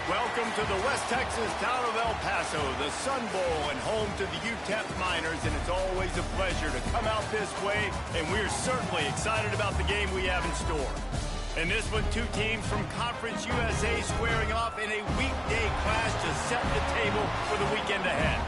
Welcome to the West Texas town of El Paso, the Sun Bowl, and home to the UTEP Miners, and it's always a pleasure to come out this way, and we're certainly excited about the game we have in store. In this one, two teams from Conference USA squaring off in a weekday clash to set the table for the weekend ahead.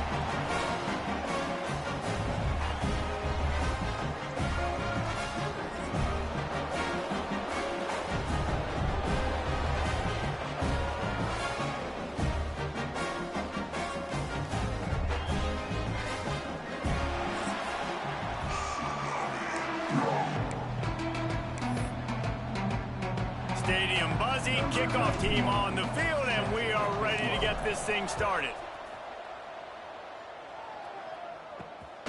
Stadium buzzing, kickoff team on the field, and we are ready to get this thing started.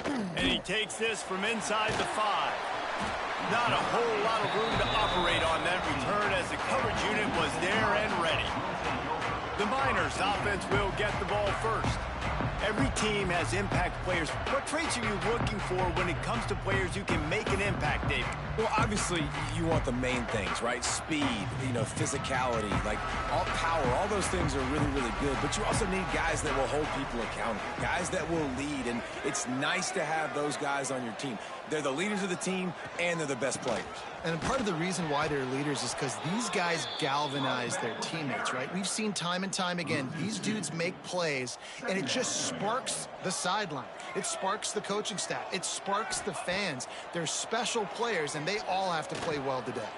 And he takes this from inside the 5. Not a whole lot of room to operate on that return as the coverage unit was there and ready. The Miners offense will get the ball first. Every team has impact players. What traits are you looking for when it comes to players who can make an impact, David? Well, obviously, you want the main things, right? Speed, physicality, like all power, all those things are really, really good. But you also need guys that will hold people accountable, guys that will lead. And it's nice to have those guys on your team. They're the leaders of the team, and they're the best players. And part of the reason why they're leaders is because these guys galvanize their teammates, right? We've seen time and time again, these dudes make plays, and it just sparks the sideline. It sparks the coaching staff. It sparks the fans. They're special players, and they all have to play well today.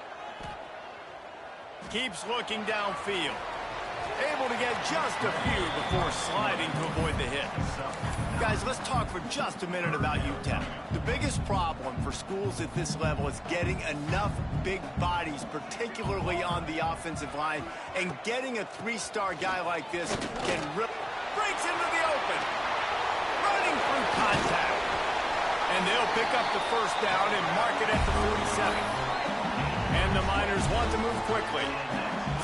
Keeps looking downfield. Able to get just a few before sliding to avoid the hit. Guys, let's talk for just a minute about UTEP. The biggest problem for schools at this level is getting enough big bodies, particularly on the offensive line, and getting a 3-star guy like this can rip. Breaks into the open. Running through contact. And they'll pick up the first down and mark it at the 47. And the Miners want to move quickly.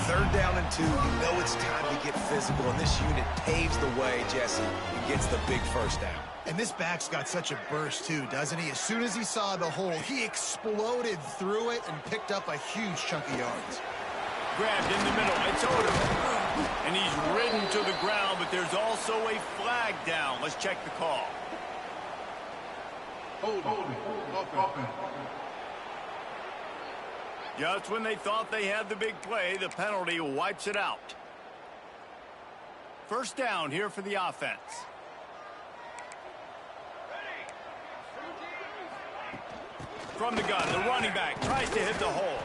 3rd down and 2, you know it's time to get physical, and this unit paves the way, Jesse, and gets the big first down. And this back's got such a burst, too, doesn't he? As soon as he saw the hole, he exploded through it and picked up a huge chunk of yards. Grabbed in the middle, it's Odom. And he's ridden to the ground, but there's also a flag down. Let's check the call. Hold on. Just when they thought they had the big play, the penalty wipes it out. First down here for the offense. From the gun, the running back tries to hit the hole.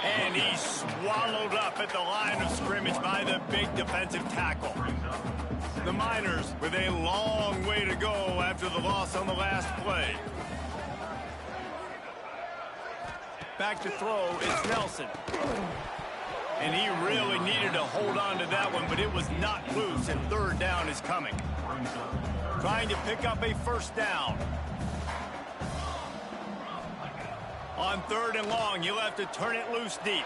And he's swallowed up at the line of scrimmage by the big defensive tackle. The Miners with a long way to go after the loss on the last play. Back to throw, it's Nelson. And he really needed to hold on to that one, but it was not loose, and 3rd down is coming. Trying to pick up a first down. On 3rd and long, you'll have to turn it loose deep.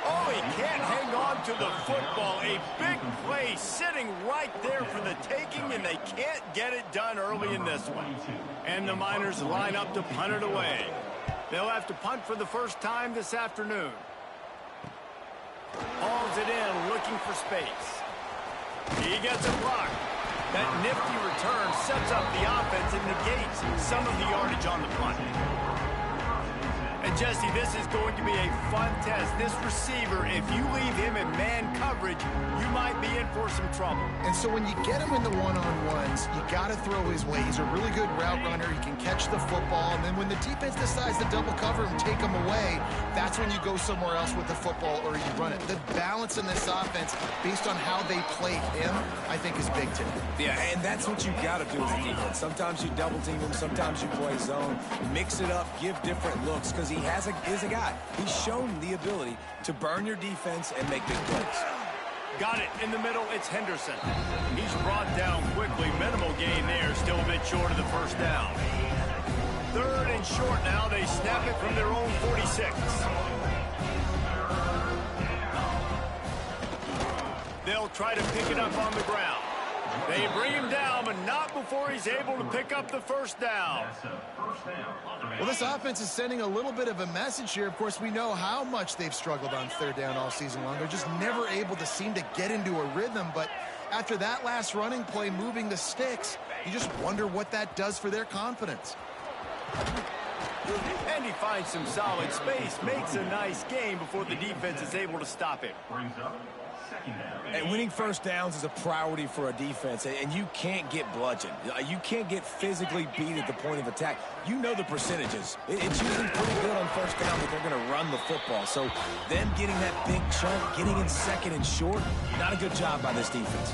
Oh, he can't hang on to the football. A big play sitting right there for the taking, and they can't get it done early in this one. And the Miners line up to punt it away. They'll have to punt for the first time this afternoon. Hauls it in, looking for space. He gets a block. That nifty return sets up the offense and negates some of the yardage on the punt. And Jesse, this is going to be a fun test. This receiver, if you leave him in man coverage, you might be in for some trouble. And so when you get him in the one-on-ones, you got to throw his way. He's a really good route runner. He can catch the football. And then when the defense decides to double cover and take him away, that's when you go somewhere else with the football or you run it. The balance in this offense, based on how they play him, I think is big today. Yeah, and that's what you got to do as a defense. Sometimes you double team him, sometimes you play zone. Mix it up, give different looks, because he is a guy. He's shown the ability to burn your defense and make big plays. Got it in the middle, it's Henderson. He's brought down quickly. Minimal gain there, still a bit short of the first down. 3rd and short now. They snap it from their own 46. They'll try to pick it up on the ground. They bring him down, but not before he's able to pick up the first down. Well, this offense is sending a little bit of a message here. Of course, we know how much they've struggled on third down all season long. They're just never able to seem to get into a rhythm. But after that last running play, moving the sticks, you just wonder what that does for their confidence. And he finds some solid space, makes a nice gain before the defense is able to stop him. And winning first downs is a priority for a defense, and you can't get bludgeoned. You can't get physically beat at the point of attack. You know the percentages. It's usually pretty good on first down that they're going to run the football. So them getting that big chunk, getting in second and short, not a good job by this defense.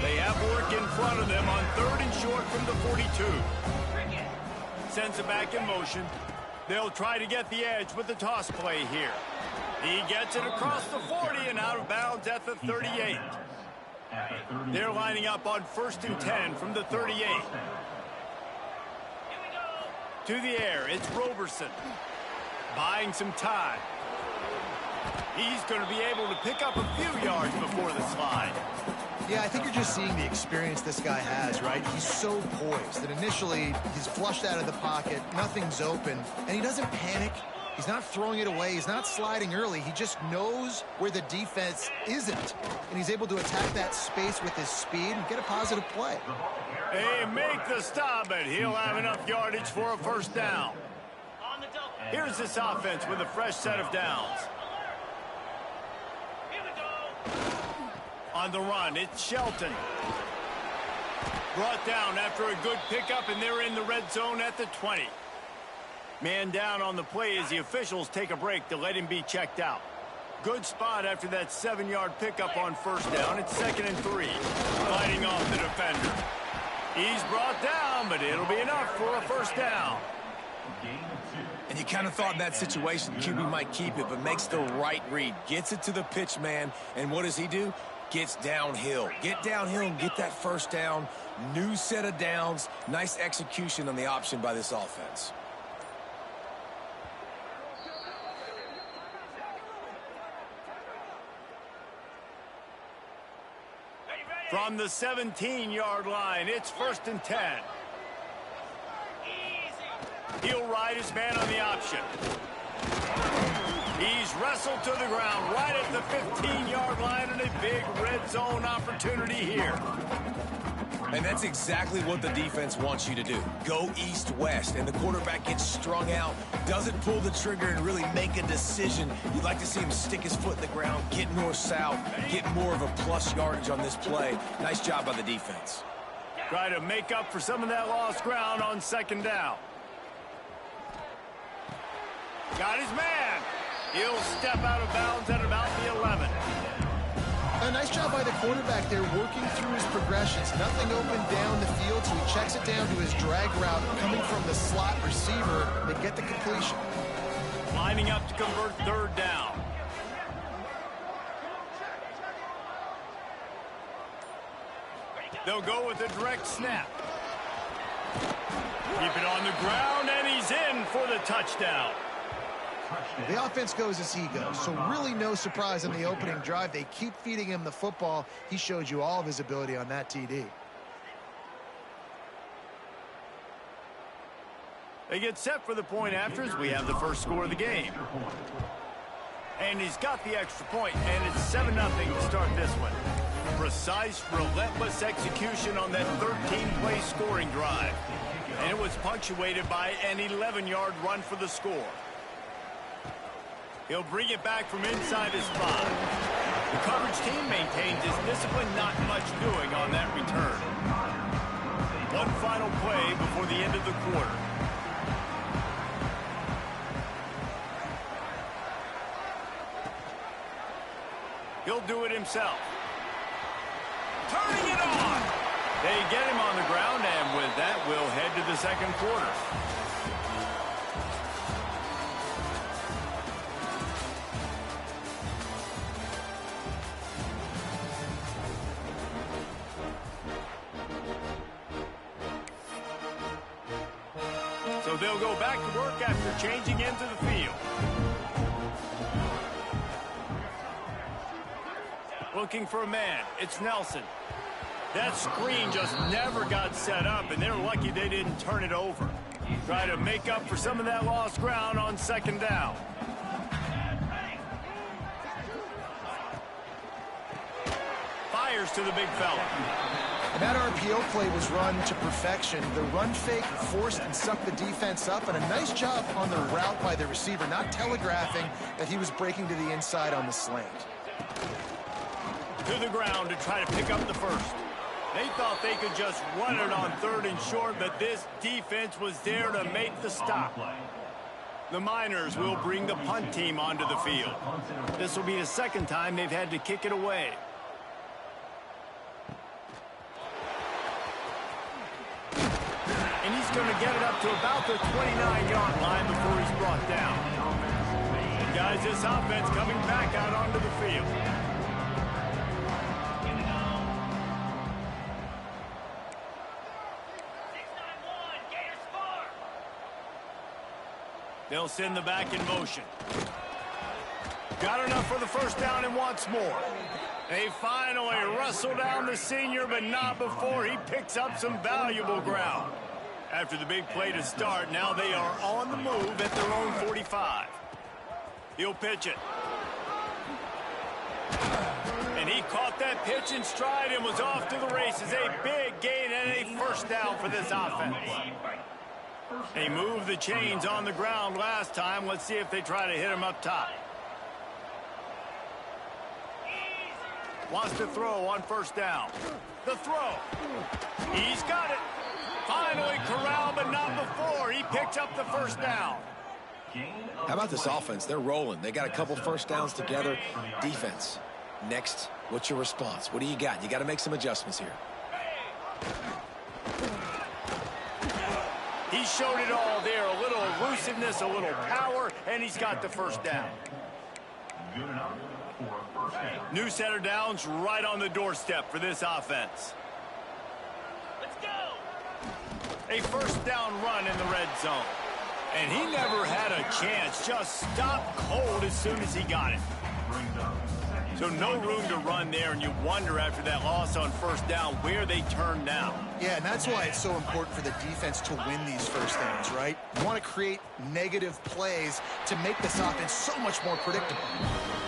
They have work in front of them on third and short from the 42. Sends it back in motion. They'll try to get the edge with the toss play here. He gets it across the 40 and out of bounds at the 38. They're lining up on 1st and 10 from the 38. To the air, it's Roberson. Buying some time. He's going to be able to pick up a few yards before the slide. Yeah, I think you're just seeing the experience this guy has, right? He's so poised that initially he's flushed out of the pocket, nothing's open, and he doesn't panic. He's not throwing it away. He's not sliding early. He just knows where the defense isn't, and he's able to attack that space with his speed and get a positive play. They make the stop, but he'll have enough yardage for a first down. Here's this offense with a fresh set of downs. On the run, it's Shelton. Brought down after a good pickup, and they're in the red zone at the 20. Man down on the play as the officials take a break to let him be checked out. Good spot after that 7-yard pickup on first down. It's 2nd and 3. Fighting off the defender. He's brought down, but it'll be enough for a first down. And you kind of thought in that situation QB might keep it, but makes the right read. Gets it to the pitch man, and what does he do? Gets downhill. Get downhill and get that first down. New set of downs. Nice execution on the option by this offense. From the 17-yard line, it's 1st and 10. He'll ride his man on the option. He's wrestled to the ground right at the 15-yard line, and a big red zone opportunity here. And that's exactly what the defense wants you to do. Go east-west, and the quarterback gets strung out, doesn't pull the trigger and really make a decision. You'd like to see him stick his foot in the ground, get north-south, get more of a plus yardage on this play. Nice job by the defense. Try to make up for some of that lost ground on 2nd down. Got his man. He'll step out of bounds at about the 11. A nice job by the quarterback there, working through his progressions. Nothing open down the field, so he checks it down to his drag route coming from the slot receiver. They get the completion. Lining up to convert 3rd down. They'll go with a direct snap. Keep it on the ground, and he's in for the touchdown. The offense goes as he goes, so really no surprise on the opening drive. They keep feeding him the football. He showed you all of his ability on that TD. They get set for the point after as we have the first score of the game. And he's got the extra point, and it's 7-0 to start this one. Precise, relentless execution on that 13-play scoring drive. And it was punctuated by an 11-yard run for the score. He'll bring it back from inside his spot. The coverage team maintains his discipline, not much doing on that return. One final play before the end of the quarter. He'll do it himself. Turning it on! They get him on the ground, and with that, we'll head to the 2nd quarter. So they'll go back to work after changing into the field. Looking for a man. It's Nelson. That screen just never got set up, and they're lucky they didn't turn it over. Try to make up for some of that lost ground on second down. Fires to the big fella. And that RPO play was run to perfection. The run fake forced and sucked the defense up, and a nice job on the route by the receiver, not telegraphing that he was breaking to the inside on the slant. To the ground to try to pick up the first. They thought they could just run it on 3rd and short, but this defense was there to make the stop. The Miners will bring the punt team onto the field. This will be the second time they've had to kick it away. And he's going to get it up to about the 29-yard line before he's brought down. And guys, this offense coming back out onto the field. They'll send the back in motion. Got enough for the first down and wants more. They finally wrestle down the senior, but not before he picks up some valuable ground. After the big play to start, now they are on the move at their own 45. He'll pitch it. And he caught that pitch in stride and was off to the races. A big gain and a first down for this offense. They moved the chains on the ground last time. Let's see if they try to hit him up top. Wants to throw on first down. The throw. He's got it. Finally corralled, but not before. He picks up the first down. How about this offense? They're rolling. They got a couple first downs together. Defense. Next, what's your response? What do you got? You got to make some adjustments here. He showed it all there. A little elusiveness, a little power, and he's got the first down. New set of downs right on the doorstep for this offense. Let's go. A first down run in the red zone. And he never had a chance. Just stopped cold as soon as he got it. So no room to run there, and you wonder after that loss on first down where they turn now. Yeah, and that's why it's so important for the defense to win these first downs, right? You want to create negative plays to make this offense so much more predictable.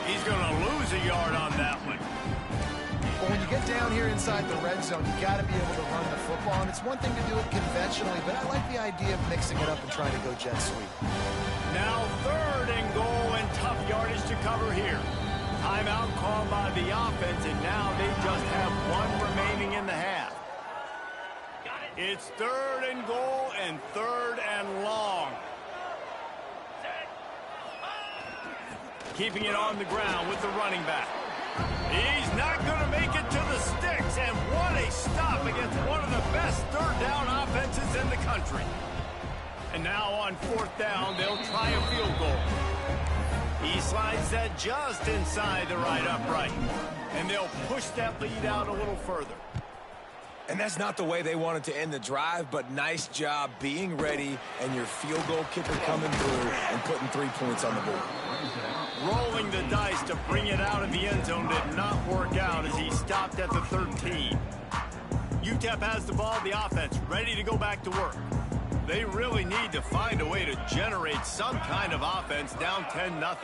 He's going to lose a yard on that one. But when you get down here inside the red zone, you got to be able to run the football. And it's one thing to do it conventionally, but I like the idea of mixing it up and trying to go jet sweep. Now 3rd and goal and tough yardage to cover here. Timeout called by the offense, and now they just have one remaining in the half. It's 3rd and goal and 3rd and long. Keeping it on the ground with the running back. He's not going to make it to the sticks, and what a stop against one of the best 3rd down offenses in the country. And now on 4th down, they'll try a field goal. He slides that just inside the right upright. And they'll push that lead out a little further. And that's not the way they wanted to end the drive, but nice job being ready and your field goal kicker coming through and putting 3 points on the board. Rolling the dice to bring it out of the end zone did not work out as he stopped at the 13. UTEP has the ball, the offense ready to go back to work. They really need to find a way to generate some kind of offense down 10-0.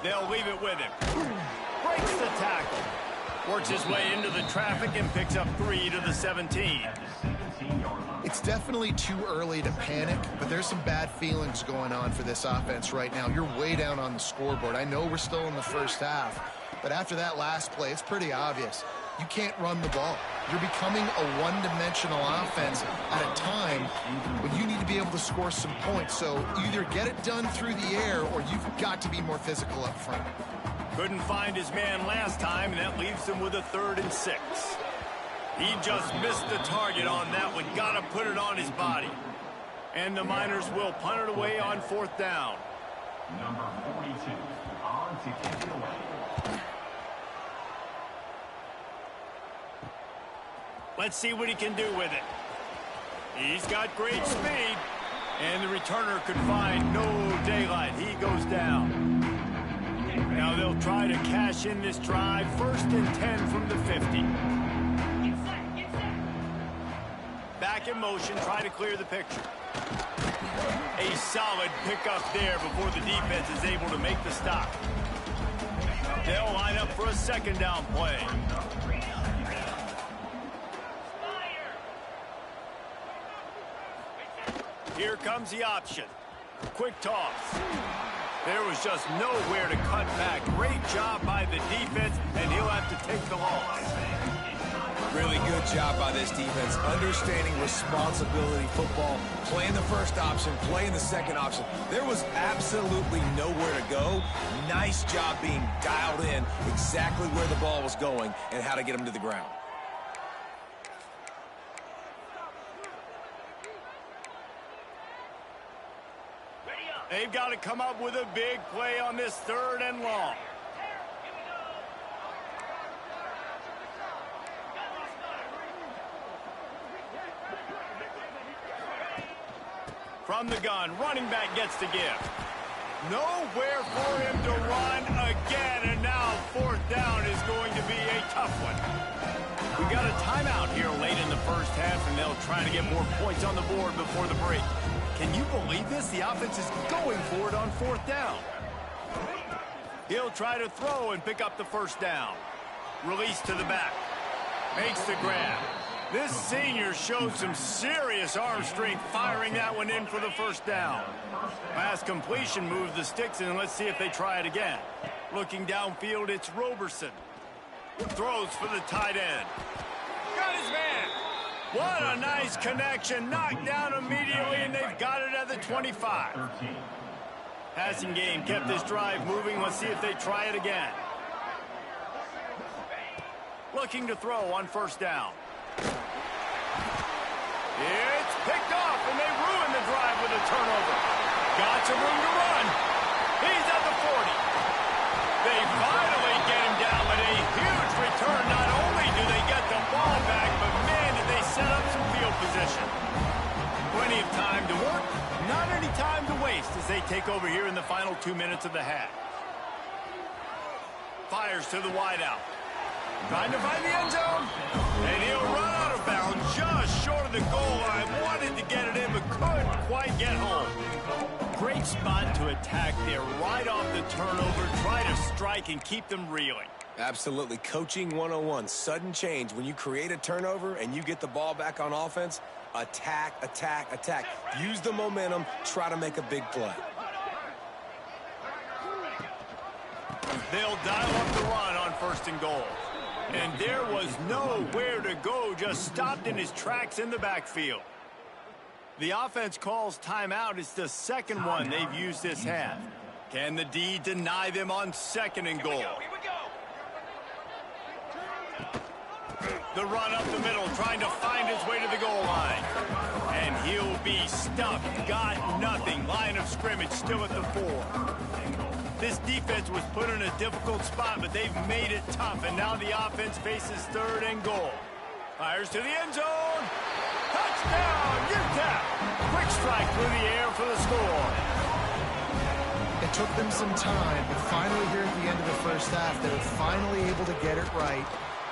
They'll leave it with him. Breaks the tackle. Works his way into the traffic and picks up 3 to the 17. It's definitely too early to panic, but there's some bad feelings going on for this offense right now. You're way down on the scoreboard. I know we're still in the first half, but after that last play, it's pretty obvious. You can't run the ball. You're becoming a one-dimensional offense at a time when you need to be able to score some points. So either get it done through the air or you've got to be more physical up front. Couldn't find his man last time, and that leaves him with a 3rd and 6. He just missed the target on that one. Got to put it on his body. And the Miners will punt it away on 4th down. Number 42 on to kick it away. Let's see what he can do with it. He's got great speed, and the returner could find no daylight. He goes down. Now they'll try to cash in this drive. 1st and 10 from the 50. motion, try to clear the picture. A solid pickup there before the defense is able to make the stop. They'll line up for a second down play. Here comes the option. Quick toss. There was just nowhere to cut back. Great job by the defense, and he'll have to take the loss. Really good job by this defense, understanding responsibility football, playing the first option, playing the second option. There was absolutely nowhere to go. Nice job being dialed in exactly where the ball was going and how to get him to the ground. They've got to come up with a big play on this 3rd and long. From the gun, running back gets to give. Nowhere for him to run again, and now 4th down is going to be a tough one. We got a timeout here late in the first half, and they'll try to get more points on the board before the break. Can you believe this? The offense is going for it on 4th down. He'll try to throw and pick up the 1st down. Release to the back. Makes the grab. This senior showed some serious arm strength firing that one in for the 1st down. Pass completion moves the sticks, and let's see if they try it again. Looking downfield, it's Roberson. Throws for the tight end. Got his man. What a nice connection. Knocked down immediately, and they've got it at the 25. Passing game kept this drive moving. Let's see if they try it again. Looking to throw on 1st down. It's picked off, and they ruin the drive with a turnover. Got some room to run. He's at the 40. They finally get him down with a huge return. Not only do they get the ball back, but man, did they set up some field position. Plenty of time to work, not any time to waste as they take over here in the final 2 minutes of the half. Fires to the wideout. Trying to find the end zone. And he'll run out of bounds just short of the goal line. Wanted to get it in, but couldn't quite get home. Great spot to attack there right off the turnover. Try to strike and keep them reeling. Absolutely. Coaching 101. Sudden change. When you create a turnover and you get the ball back on offense, attack, attack, attack. Use the momentum. Try to make a big play. They'll dial up the run on 1st and goal. And there was nowhere to go, just stopped in his tracks in the backfield. The offense calls timeout. It's the 2nd one they've used this half. Can the D deny them on 2nd and goal? Here we go. The run up the middle, trying to find his way to the goal line. And he'll be stuffed. Got nothing. Line of scrimmage still at the 4. This defense was put in a difficult spot, but they've made it tough, and now the offense faces 3rd and goal. Fires to the end zone. Touchdown, UTEP. Quick strike through the air for the score. It took them some time, but finally here at the end of the first half, they were finally able to get it right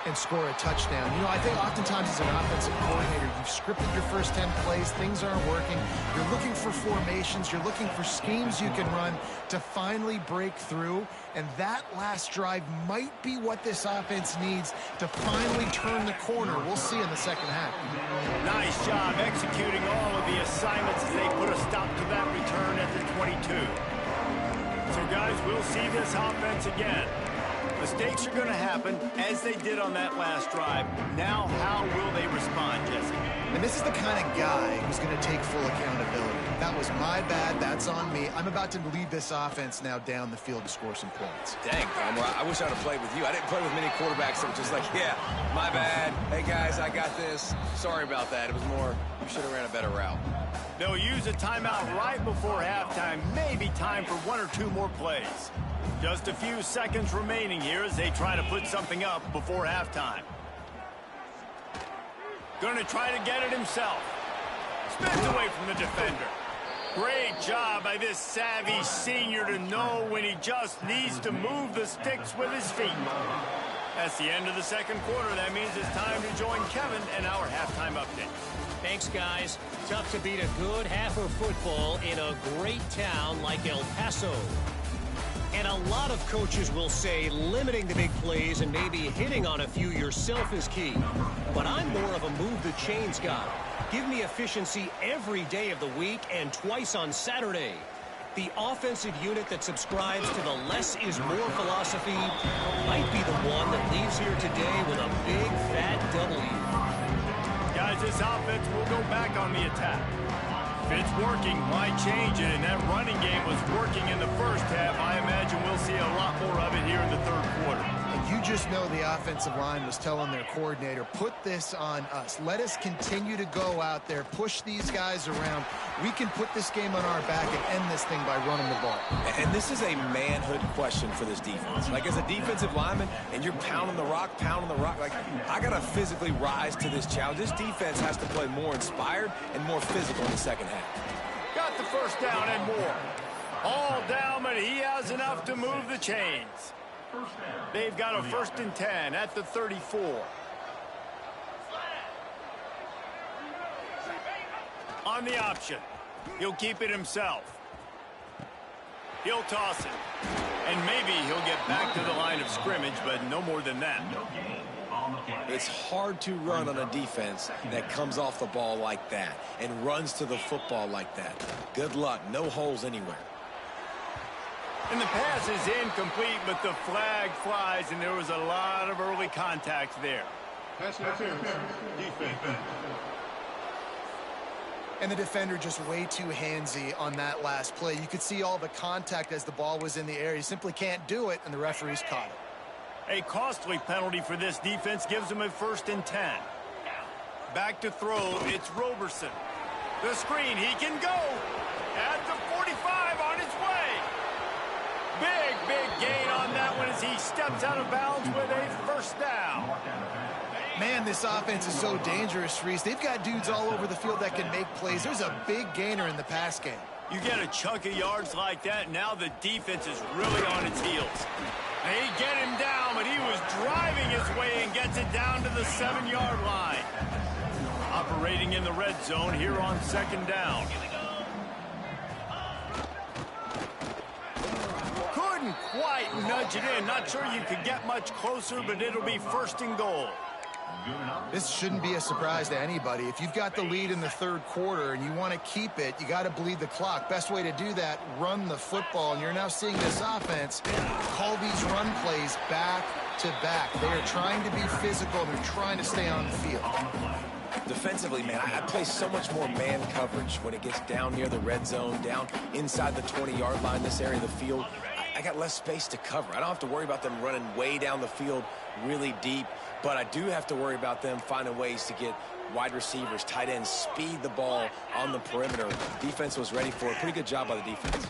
and score a touchdown. You know, I think oftentimes as an offensive coordinator, you've scripted your first 10 plays, things aren't working. You're looking for formations, you're looking for schemes you can run to finally break through, and that last drive might be what this offense needs to finally turn the corner. We'll see in the second half. Nice job executing all of the assignments as they put a stop to that return at the 22. So guys, we'll see this offense again. Mistakes are going to happen, as they did on that last drive. Now, how will they respond, Jesse? And this is the kind of guy who's going to take full accountability. That was my bad. That's on me. I'm about to lead this offense now down the field to score some points. Dang, Bomber, I wish I would have played with you. I didn't play with many quarterbacks that were just like, yeah, my bad. Hey, guys, I got this. Sorry about that. It was more, you should have ran a better route. They'll use a timeout right before halftime. Maybe time for 1 or 2 more plays. Just a few seconds remaining here as they try to put something up before halftime. Going to try to get it himself. Spins away from the defender. Great job by this savvy senior to know when he just needs to move the sticks with his feet. That's the end of the second quarter. That means it's time to join Kevin in our halftime update. Thanks, guys. Tough to beat a good half of football in a great town like El Paso. And a lot of coaches will say limiting the big plays and maybe hitting on a few yourself is key. But I'm more of a move the chains guy. Give me efficiency every day of the week and twice on Saturday. The offensive unit that subscribes to the less is more philosophy might be the one that leaves here today with a big fat W. Guys, this offense will go back on the attack. If it's working, why change it? And that running game was working in the first half. I imagine we'll see a lot more of it here in the third quarter. And you just know the offensive line was telling their coordinator, put this on us. Let us continue to go out there, push these guys around. We can put this game on our back and end this thing by running the ball. And this is a manhood question for this defense. Like, as a defensive lineman, and you're pounding the rock, like, I got to physically rise to this challenge. This defense has to play more inspired and more physical in the second half. Got the first down and more. All down, but he has enough to move the chains. They've got a 1st and 10 at the 34. On the option. He'll keep it himself. He'll toss it. And maybe he'll get back to the line of scrimmage, but no more than that. It's hard to run on a defense that comes off the ball like that and runs to the football like that. Good luck. No holes anywhere. And the pass is incomplete, but the flag flies, and there was a lot of early contact there. Defense. And the defender just way too handsy on that last play. You could see all the contact as the ball was in the air. He simply can't do it, and the referees caught it. A costly penalty for this defense gives them a 1st and 10. Back to throw, it's Roberson. The screen, he can go. At the 45 on his way. Big gain on that one as he steps out of bounds with a 1st down. Man, this offense is so dangerous, Reese. They've got dudes all over the field that can make plays. There's a big gainer in the pass game. You get a chunk of yards like that, now the defense is really on its heels. They get him down, but he was driving his way and gets it down to the 7-yard line. Operating in the red zone here on 2nd down. Couldn't quite nudge it in. Not sure you could get much closer, but it'll be 1st and goal. This shouldn't be a surprise to anybody. If you've got the lead in the third quarter and you want to keep it, you got to bleed the clock. Best way to do that, run the football. And you're now seeing this offense call these run plays back to back. They are trying to be physical. They're trying to stay on the field. Defensively, man, I play so much more man coverage when it gets down near the red zone, down inside the 20-yard line, this area of the field. I got less space to cover. I don't have to worry about them running way down the field really deep, but I do have to worry about them finding ways to get wide receivers, tight ends, speed the ball on the perimeter. Defense was ready for it. Pretty good job by the defense.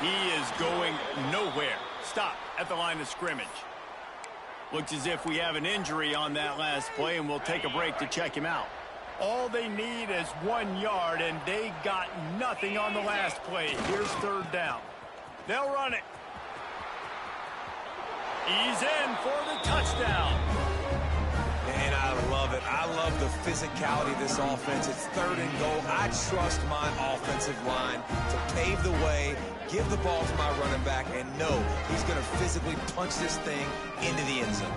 He is going nowhere. Stop at the line of scrimmage. Looks as if we have an injury on that last play, and we'll take a break to check him out. All they need is 1 yard, and they got nothing on the last play. Here's 3rd down. They'll run it. He's in for the touchdown. And I love it. I love the physicality of this offense. It's 3rd and goal. I trust my offensive line to pave the way, give the ball to my running back, and know he's going to physically punch this thing into the end zone.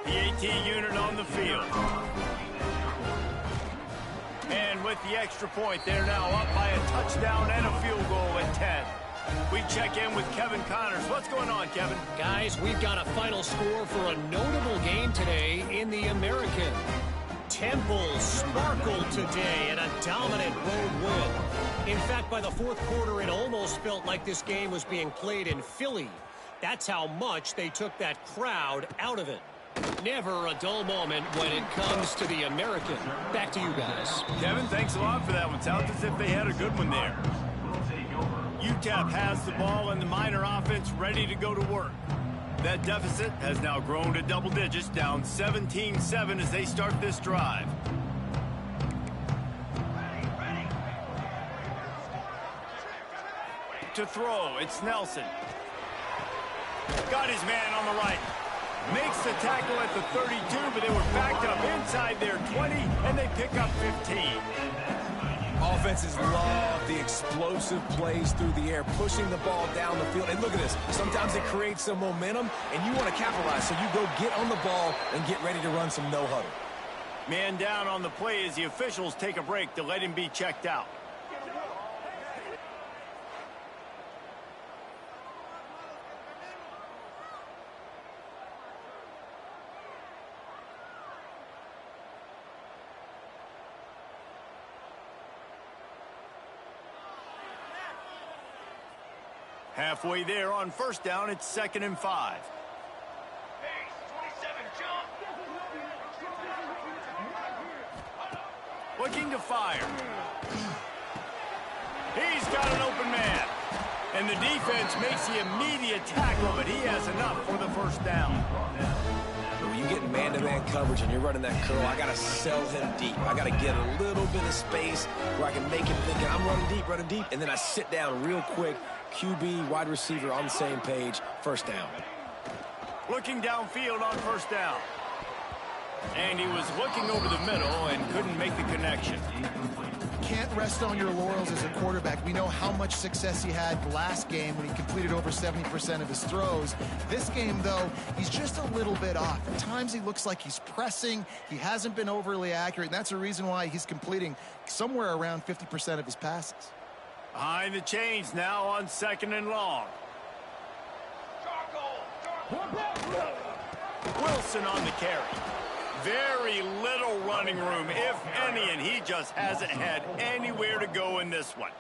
The 18 unit on the field. And with the extra point, they're now up by a touchdown and a field goal at 10. We check in with Kevin Connors. What's going on, Kevin? Guys, we've got a final score for a notable game today in the American. Temple sparkled today in a dominant road win. In fact, by the 4th quarter, it almost felt like this game was being played in Philly. That's how much they took that crowd out of it. Never a dull moment when it comes to the American. Back to you guys. Kevin, thanks a lot for that one. Sounds as if they had a good one there. UTEP has the ball and the Miner offense ready to go to work. That deficit has now grown to double digits, down 17-7 as they start this drive. To throw, it's Nelson. Got his man on the right. Makes the tackle at the 32, but they were backed up inside their 20, and they pick up 15. Offenses love the explosive plays through the air, pushing the ball down the field. And look at this. Sometimes it creates some momentum, and you want to capitalize, so you go get on the ball and get ready to run some no-huddle. Man down on the play as the officials take a break to let him be checked out. Halfway there on first down, it's 2nd and 5. Looking to fire. He's got an open man. And the defense makes the immediate tackle, but he has enough for the first down. When you get man-to-man coverage and you're running that curl, I got to sell him deep. I got to get a little bit of space where I can make him think I'm running deep, and then I sit down real quick. QB, wide receiver on the same page, first down. Looking downfield on first down. And he was looking over the middle and couldn't make the connection. Can't rest on your laurels as a quarterback. We know how much success he had last game when he completed over 70% of his throws. This game, though, he's just a little bit off. At times he looks like he's pressing. He hasn't been overly accurate, and that's a reason why he's completing somewhere around 50% of his passes. Behind the chains now on 2nd and long. Wilson on the carry. Very little running room, if any, and he just hasn't had anywhere to go in this one.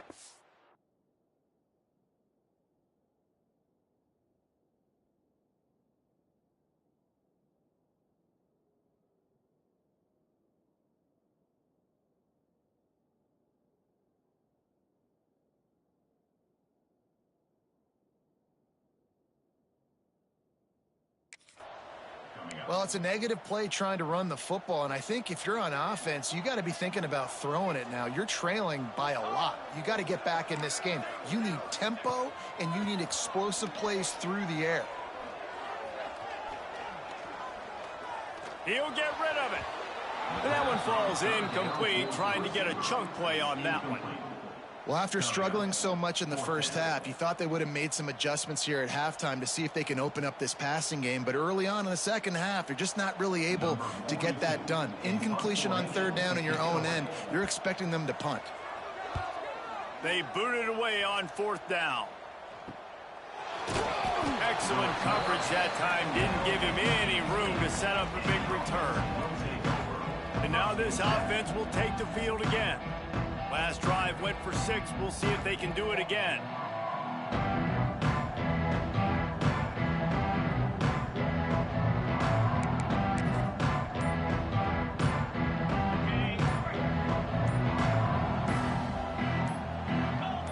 Well, it's a negative play trying to run the football, and I think if you're on offense, you got to be thinking about throwing it now. You're trailing by a lot. You got to get back in this game. You need tempo, and you need explosive plays through the air. He'll get rid of it. And that one falls incomplete, trying to get a chunk play on that one. Well, after struggling so much in the first half, you thought they would have made some adjustments here at halftime to see if they can open up this passing game. But early on in the second half, they're just not really able to get that done. Incompletion on third down in your own end, you're expecting them to punt. They booted away on 4th down. Excellent coverage that time. Didn't give him any room to set up a big return. And now this offense will take the field again. Last drive went for 6. We'll see if they can do it again.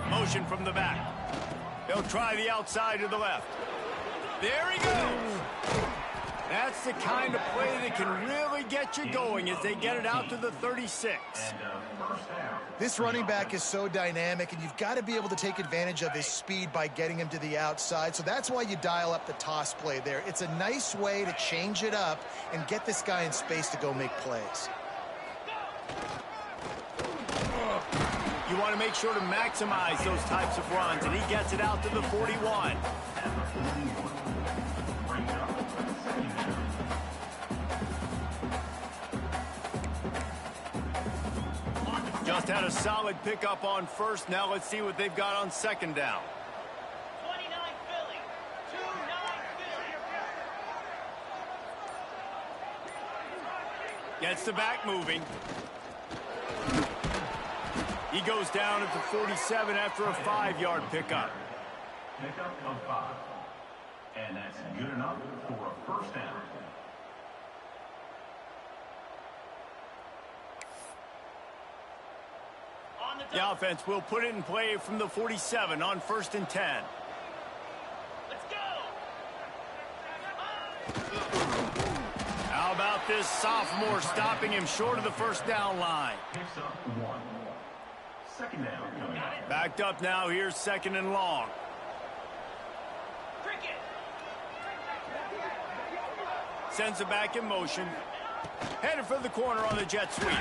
Motion from the back. They'll try the outside to the left. There he goes. That's the kind of play that can really get you going as they get it out to the 36. This running back is so dynamic, and you've got to be able to take advantage of his speed by getting him to the outside. So that's why you dial up the toss play there. It's a nice way to change it up and get this guy in space to go make plays. You want to make sure to maximize those types of runs, and he gets it out to the 41. Just had a solid pickup on first. Now let's see what they've got on 2nd down. 29 Philly. 2-9 Philly. Gets the back moving. He goes down at the 47 after a 5-yard pickup. Pickup of 5. And that's good enough for a first down. The offense will put it in play from the 47 on 1st and 10. Let's go. How about this sophomore stopping him short of the first down line? Picks up 1. 2nd down coming up. Backed up now. Here's 2nd and long. Cricket. Sends it back in motion. Headed for the corner on the jet sweep.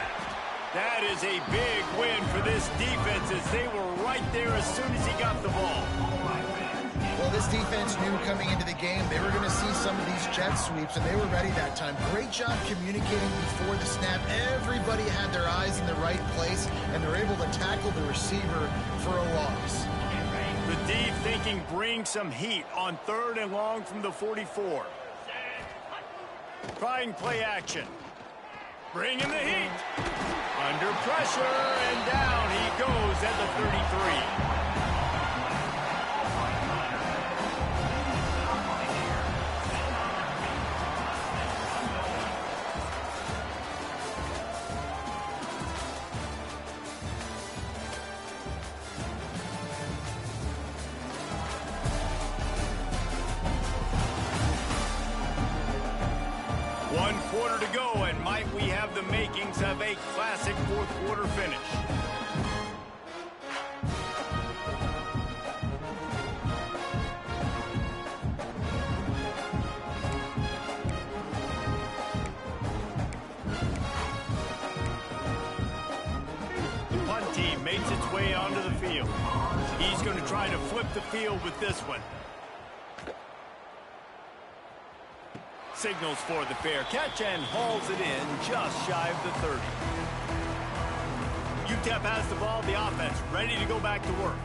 That is a big win for this defense as they were right there as soon as he got the ball. Well, this defense knew coming into the game they were going to see some of these jet sweeps, and they were ready that time. Great job communicating before the snap. Everybody had their eyes in the right place, and they were able to tackle the receiver for a loss. The D thinking bring some heat on 3rd and long from the 44. Trying play action. Bringing the heat. Under pressure, and down he goes at the 33. One quarter to go, and might we have the makings of a classic fourth quarter finish. The punt team makes its way onto the field. He's going to try to flip the field with this one. Signals for the fair catch and hauls it in just shy of the 30. UTEP has the ball, the offense ready to go back to work.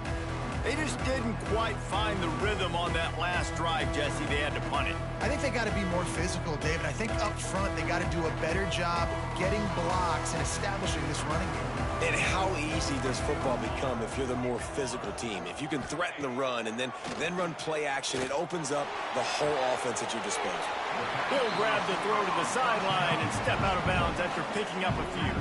They just didn't quite find the rhythm on that last drive, Jesse. They had to punt it. I think they got to be more physical, David. I think up front they got to do a better job getting blocks and establishing this running game. And how easy does football become if you're the more physical team? If you can threaten the run and then run play action, it opens up the whole offense at your disposal. He'll grab the throw to the sideline and step out of bounds after picking up a few.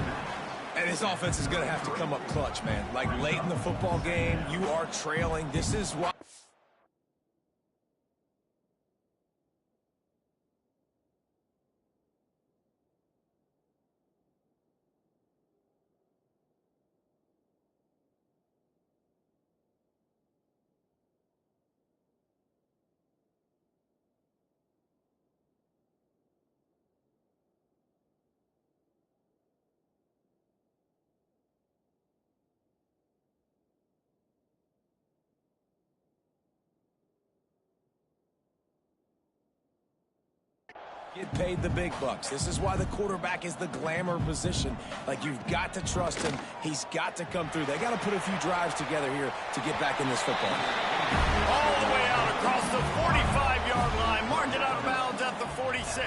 And this offense is going to have to come up clutch, man. Like late in the football game, you are trailing. This is why. Get paid the big bucks. This is why the quarterback is the glamour position. Like, you've got to trust him. He's got to come through. They got to put a few drives together here to get back in this football. All the way out across the 45-yard line. Marked it out of bounds at the 46.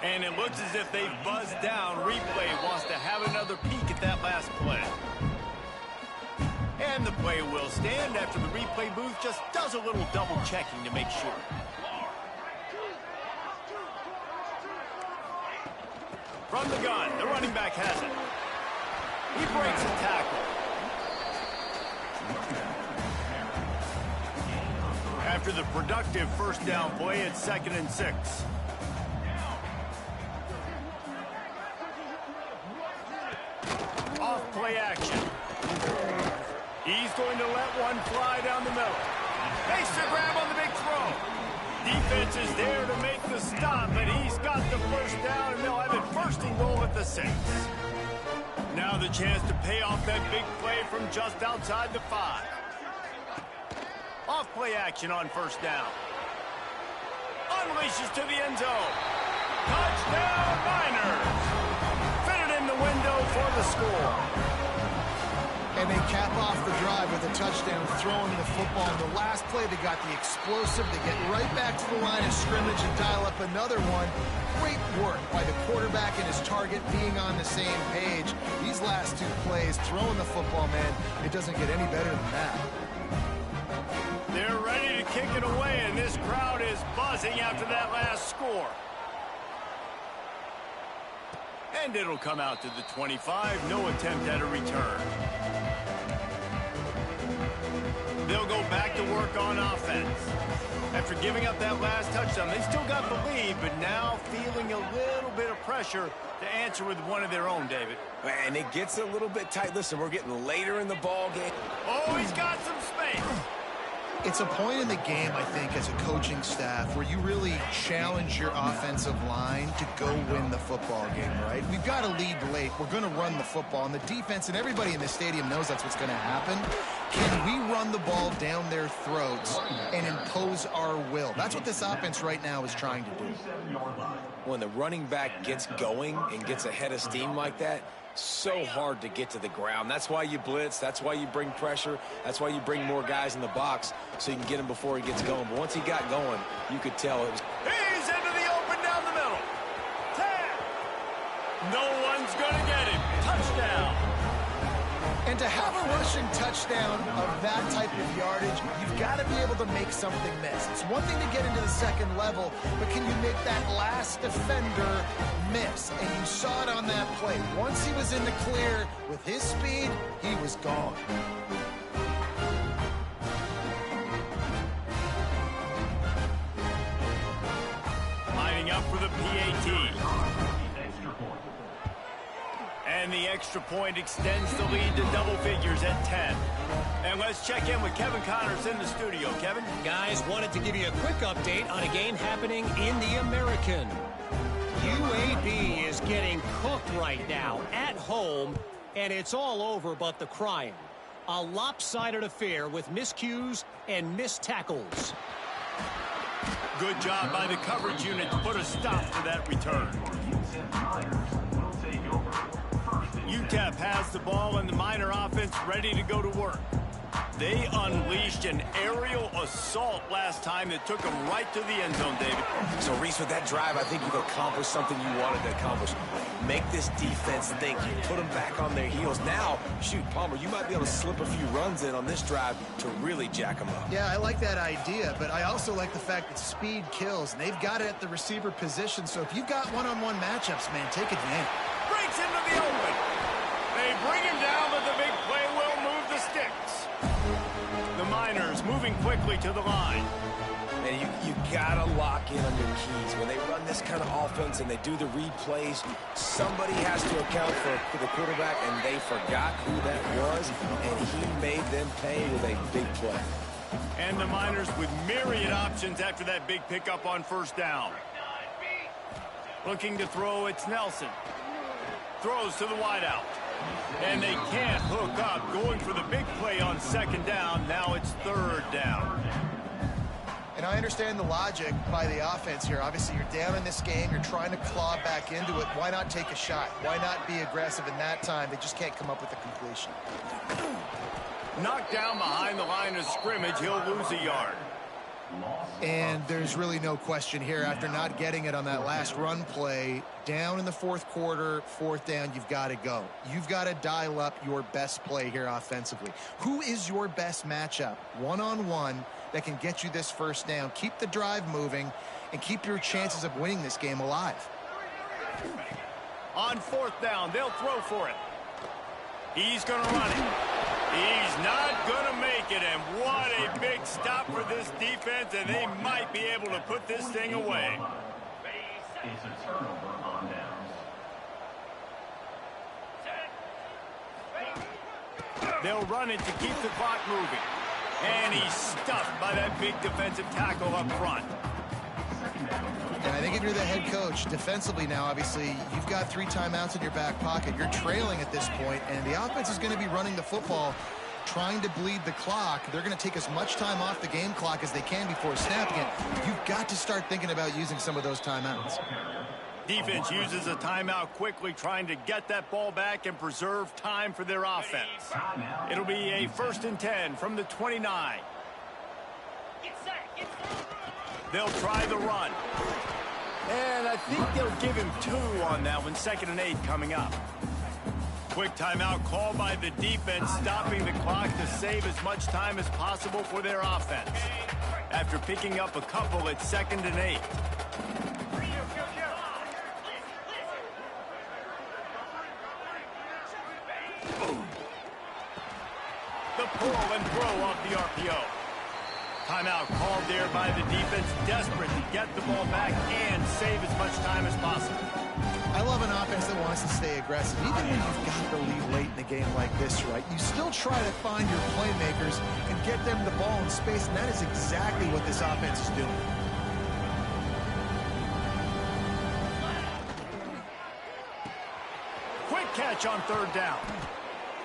And it looks as if they've buzzed down. Replay wants to have another peek at that last play. And the play will stand after the replay booth just does a little double checking to make sure. From the gun, the running back has it. He breaks a tackle. After the productive first down play, it's 2nd and 6. Off play action. He's going to let one fly down the middle. Makes the grab on the big throw. Defense is there to make the stop, but he's got the first down, and they'll have it 1st and goal at the 6. Now the chance to pay off that big play from just outside the 5. Off play action on 1st down. Unleashes to the end zone. Touchdown, Niners! Fitted in the window for the score. And they cap off the drive with a touchdown, throwing the football. In the last play, they got the explosive. They get right back to the line of scrimmage and dial up another one. Great work by the quarterback and his target being on the same page. These last 2 plays, throwing the football, man, it doesn't get any better than that. They're ready to kick it away, and this crowd is buzzing after that last score. And it'll come out to the 25. No attempt at a return. They'll go back to work on offense. After giving up that last touchdown, they still got the lead, but now feeling a little bit of pressure to answer with one of their own, David. And it gets a little bit tight. Listen, we're getting later in the ball game. Oh, he's got some space. It's a point in the game, I think, as a coaching staff where you really challenge your offensive line to go win the football game, right? We've got to lead late. We're going to run the football. And the defense and everybody in the stadium knows that's what's going to happen. Can we run the ball down their throats and impose our will? That's what this offense right now is trying to do. When the running back gets going and gets ahead of steam like that, so hard to get to the ground. That's why you blitz. That's why you bring pressure. That's why you bring more guys in the box so you can get him before he gets going. But once he got going, you could tell it was... He's into the open down the middle. 10. No one's going to get him. Touchdown. And to have a rushing touchdown of that type of yardage, you've got to be able to make something miss. It's one thing to get into the second level, but can you make that last defender miss? And you saw it on that play. Once he was in the clear with his speed, he was gone. Lining up for the PAT. And the extra point extends the lead to double figures at 10. And let's check in with Kevin Connors in the studio. Kevin? Guys, wanted to give you a quick update on a game happening in the American. UAB is getting cooked right now at home, and it's all over but the crying. A lopsided affair with miscues and missed tackles. Good job by the coverage unit to put a stop to that return. UTEP has the ball and the Miner offense ready to go to work. They unleashed an aerial assault last time that took them right to the end zone, David. So, Reese, with that drive, I think you've accomplished something you wanted to accomplish. Make this defense think. You put them back on their heels. Now, shoot, Palmer, you might be able to slip a few runs in on this drive to really jack them up. Yeah, I like that idea, but I also like the fact that speed kills. And they've got it at the receiver position, so if you've got one-on-one matchups, man, take advantage. Breaks into the open. They bring him down, but the big play will move the sticks. The Miners moving quickly to the line. And you gotta lock in on your keys. When they run this kind of offense and they do the replays, somebody has to account for the quarterback, and they forgot who that was, and he made them pay with a big play. And the Miners with myriad options after that big pickup on first down. Looking to throw, it's Nelson. Throws to the wideout. And they can't hook up, going for the big play on second down. Now it's third down. And I understand the logic by the offense here. Obviously, you're down in this game. You're trying to claw back into it. Why not take a shot? Why not be aggressive in that time? They just can't come up with a completion. Knocked down behind the line of scrimmage. He'll lose a yard. And there's really no question here. After not getting it on that last run play, down in the fourth quarter, fourth down, you've got to go. You've got to dial up your best play here offensively. Who is your best matchup, one-on-one, that can get you this first down, keep the drive moving, and keep your chances of winning this game alive? On fourth down, they'll throw for it. He's going to run it. He's not going to make it, and what a big stop for this defense, and they might be able to put this thing away. It's a turnover on downs. They'll run it to keep the clock moving. And he's stuffed by that big defensive tackle up front. And I think if you're the head coach, defensively now, obviously, you've got 3 timeouts in your back pocket. You're trailing at this point, and the offense is going to be running the football, trying to bleed the clock. They're going to take as much time off the game clock as they can before snapping it. You've got to start thinking about using some of those timeouts. Defense uses a timeout quickly, trying to get that ball back and preserve time for their offense. It'll be a 1st and 10 from the 29. They'll try the run. And I think they'll give him 2 on that one. 2nd and 8 coming up. Quick timeout called by the defense, stopping the clock to save as much time as possible for their offense. After picking up a couple at 2nd and 8. The pull and throw off the RPO. Timeout called there by the defense, desperate to get the ball back and save as much time as possible. I love an offense that wants to stay aggressive. Even when you've got the lead late in a game like this, right, you still try to find your playmakers and get them the ball in space, and that is exactly what this offense is doing. Quick catch on third down.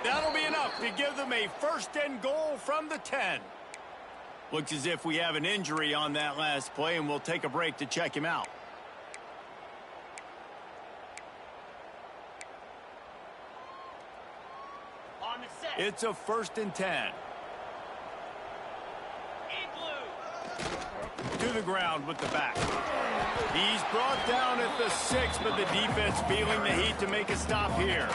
That'll be enough to give them a first and goal from the 10. Looks as if we have an injury on that last play, and we'll take a break to check him out. On the set. It's a 1st and 10. Igloo. To the ground with the back. He's brought down at the 6, but the defense feeling the heat to make a stop here.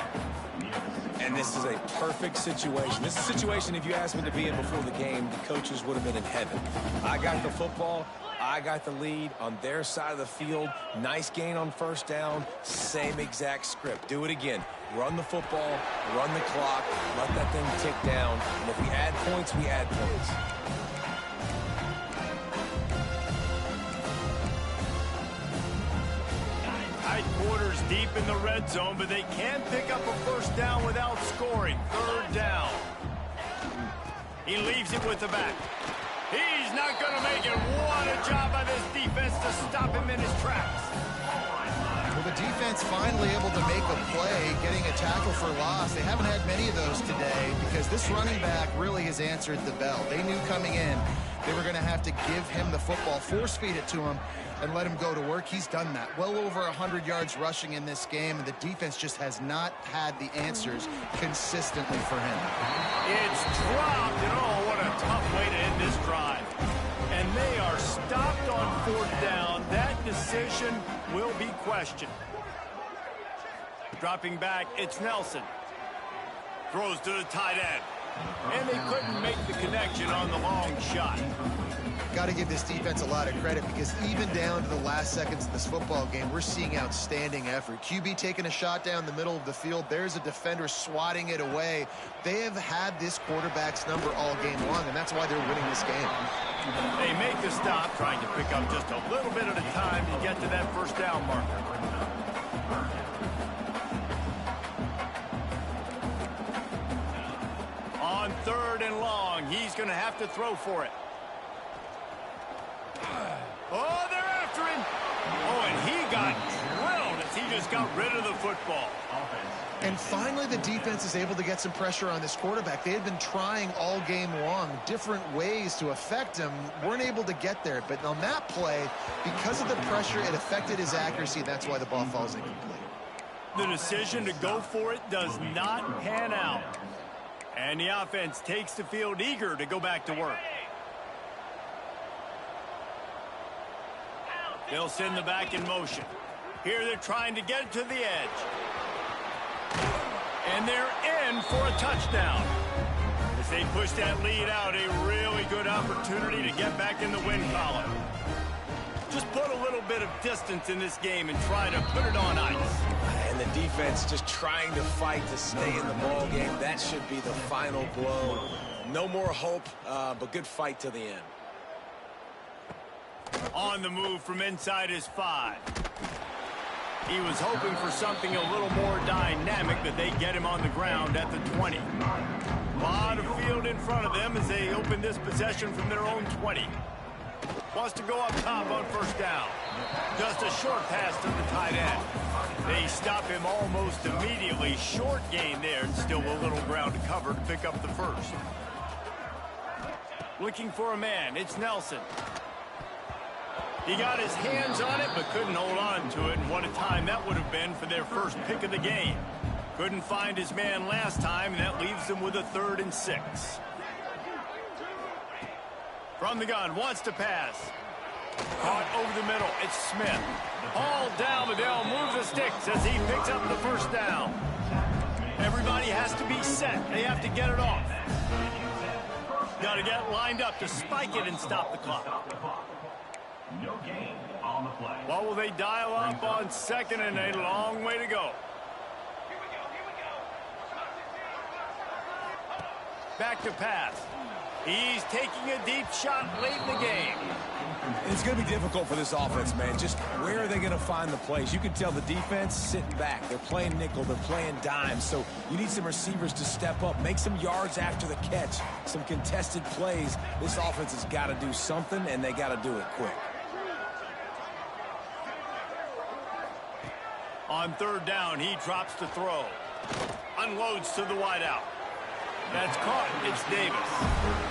And this is a perfect situation. This is a situation, if you asked me to be in before the game, the coaches would have been in heaven. I got the football. I got the lead on their side of the field. Nice gain on first down. Same exact script. Do it again. Run the football, run the clock, let that thing tick down. And if we add points, we add points. Tight quarters deep in the red zone, but they can pick up a first down without scoring. 3rd down. He leaves it with the back. He's not going to make it. What a job by this defense to stop him in his tracks. Well, the defense finally able to make a play, getting a tackle for loss. They haven't had many of those today because this running back really has answered the bell. They knew coming in they were going to have to give him the football, force feed it to him, and let him go to work. He's done that. Well over 100 yards rushing in this game, and the defense just has not had the answers consistently for him. It's dropped, and oh, what a tough way to end this drive. And they are stopped on 4th down. That decision will be questioned. Dropping back, it's Nelson. Throws to the tight end. And they couldn't make the connection on the long shot. Got to give this defense a lot of credit because even down to the last seconds of this football game, we're seeing outstanding effort. QB taking a shot down the middle of the field. There's a defender swatting it away. They have had this quarterback's number all game long, and that's why they're winning this game. They make the stop, trying to pick up just a little bit at a time to get to that first down marker. On 3rd and long, he's going to have to throw for it. Oh, they're after him. Oh, and he got drilled as he just got rid of the football. And finally, the defense is able to get some pressure on this quarterback. They had been trying all game long, different ways to affect him, weren't able to get there. But on that play, because of the pressure, it affected his accuracy, and that's why the ball falls incomplete. The decision to go for it does not pan out. And the offense takes the field eager to go back to work. They'll send the back in motion. Here they're trying to get it to the edge. And they're in for a touchdown. As they push that lead out, a really good opportunity to get back in the win column. Just put a little bit of distance in this game and try to put it on ice. And the defense just trying to fight to stay in the ball game. That should be the final blow. No more hope, but good fight to the end. On the move from inside his 5. He was hoping for something a little more dynamic, but they get him on the ground at the 20. A lot of field in front of them as they open this possession from their own 20. Wants to go up top on first down. Just a short pass to the tight end. They stop him almost immediately. Short gain there, and still a little ground to cover to pick up the first. Looking for a man, it's Nelson. He got his hands on it, but couldn't hold on to it, and what a time that would have been for their first pick of the game. Couldn't find his man last time, and that leaves them with a 3rd and 6. From the gun, wants to pass. Caught over the middle, it's Smith. Hauled down, but they'll move the sticks as he picks up the first down. Everybody has to be set. They have to get it off. Got to get lined up to spike it and stop the clock. No gain on the play. What will they dial up on 2nd and a long way to go? Back to pass. He's taking a deep shot late in the game. It's going to be difficult for this offense, man. Just where are they going to find the plays? You can tell the defense sitting back. They're playing nickel. They're playing dime. So you need some receivers to step up, make some yards after the catch, some contested plays. This offense has got to do something, and they got to do it quick. On third down, he drops to throw. Unloads to the wideout. That's caught. It's Davis.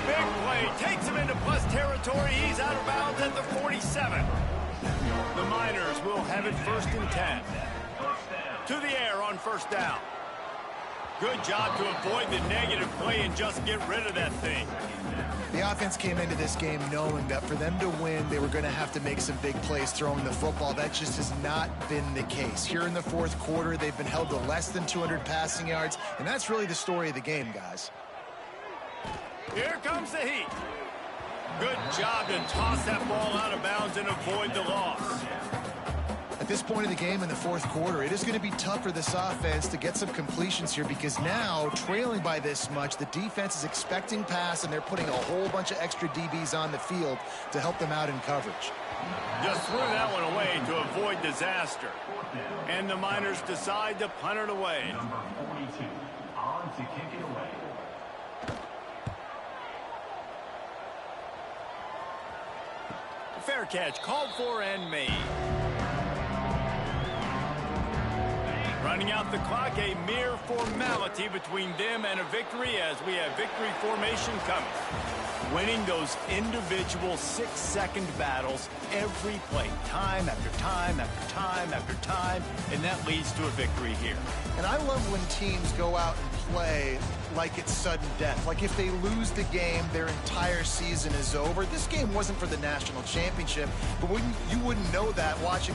Big play. Takes him into plus territory. He's out of bounds at the 47. The Miners will have it 1st and 10. To the air on 1st down. Good job to avoid the negative play and just get rid of that thing. The offense came into this game knowing that for them to win, they were going to have to make some big plays throwing the football. That just has not been the case. Here in the 4th quarter, they've been held to less than 200 passing yards, and that's really the story of the game, guys. Here comes the heat. Good job to toss that ball out of bounds and avoid the loss. At this point in the game in the 4th quarter, it is going to be tough for this offense to get some completions here because now, trailing by this much, the defense is expecting pass, and they're putting a whole bunch of extra DBs on the field to help them out in coverage. Just threw that one away to avoid disaster. And the Miners decide to punt it away. Number 42 on to kick it away. Fair catch called for and made. Running out the clock, a mere formality between them and a victory as we have victory formation coming. Winning those individual 6-second battles every play, time after time after time after time, and that leads to a victory here. And I love when teams go out and play like it's sudden death. Like if they lose the game, their entire season is over. This game wasn't for the national championship, but you wouldn't know that watching